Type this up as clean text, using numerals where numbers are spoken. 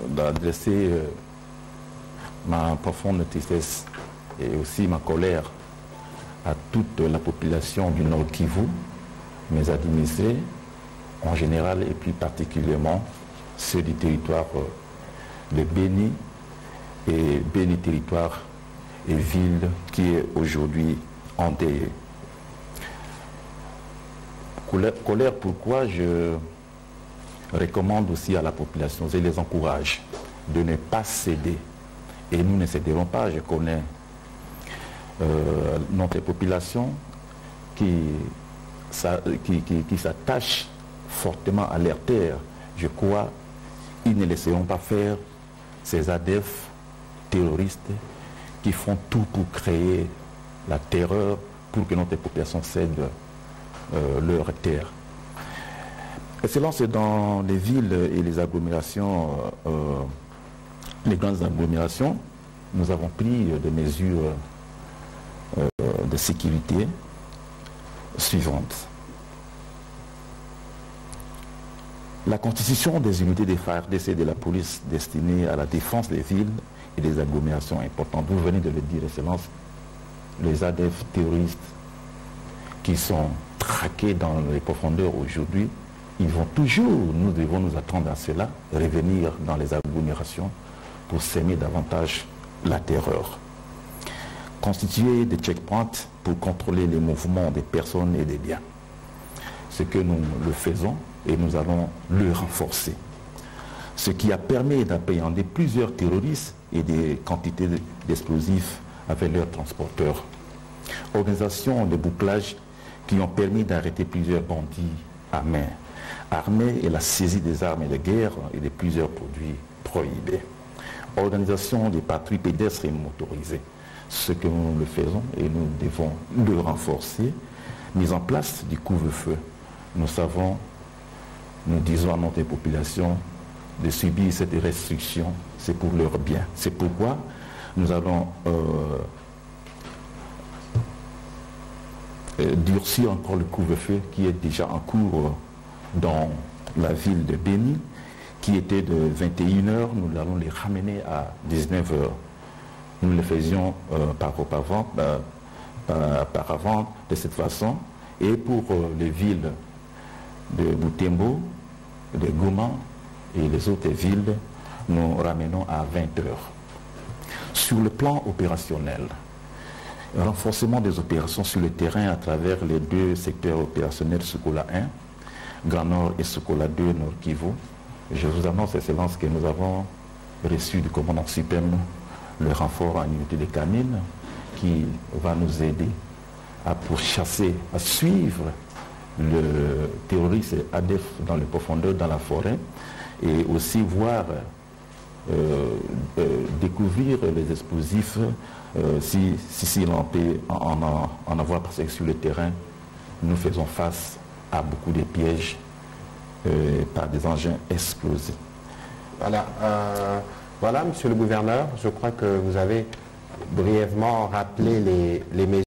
d'adresser ma profonde tristesse et aussi ma colère à toute la population du Nord Kivu, mes administrés en général et plus particulièrement ceux du territoire de Béni et Béni territoire et ville qui est aujourd'hui endeuillée. Colère pourquoi je recommande aussi à la population et les encourage de ne pas céder. Et nous ne céderons pas. Je connais notre population qui s'attache fortement à leur terre. Je crois qu'ils ne laisseront pas faire ces ADF terroristes qui font tout pour créer la terreur pour que notre population cède leur terre. Excellence, c'est dans les villes et les agglomérations, les grandes agglomérations, nous avons pris des mesures de sécurité suivantes. La constitution des unités des FARDC et de la police destinées à la défense des villes et des agglomérations importantes. Vous venez de le dire, Excellence, les ADF terroristes qui sont traqués dans les profondeurs aujourd'hui, ils vont toujours, nous devons nous attendre à cela, revenir dans les agglomérations pour s'aimer davantage la terreur. Constituer des checkpoints pour contrôler les mouvements des personnes et des biens. Ce que nous le faisons et nous allons le renforcer. Ce qui a permis d'appréhender plusieurs terroristes et des quantités d'explosifs avec leurs transporteurs. Organisation de bouclage qui ont permis d'arrêter plusieurs bandits à main armés et la saisie des armes de guerre et de plusieurs produits prohibés. Organisation des patrouilles pédestres et motorisées. Ce que nous le faisons et nous devons le renforcer. Mise en place du couvre-feu. Nous savons, nous disons à notre population de subir cette restriction, c'est pour leur bien. C'est pourquoi nous allons durcir encore le couvre-feu qui est déjà en cours dans la ville de Béni, qui était de 21h, nous allons les ramener à 19h. Nous le faisions par avant de cette façon. Et pour les villes de Butembo, de Goma et les autres villes, nous ramenons à 20h. Sur le plan opérationnel, renforcement des opérations sur le terrain à travers les deux secteurs opérationnels Sokola 1, Grand Nord et Sokola 2, Nord Kivu. Je vous annonce, Excellence, que nous avons reçu du commandant suprême le renfort en unité de Camille qui va nous aider à pourchasser, à suivre le terroriste ADF dans les profondeurs, dans la forêt, et aussi voir, découvrir les explosifs si l'on peut en avoir, parce que sur le terrain, nous faisons face à beaucoup de pièges par des engins explosifs. Voilà. Voilà, monsieur le gouverneur, je crois que vous avez brièvement rappelé les mesures.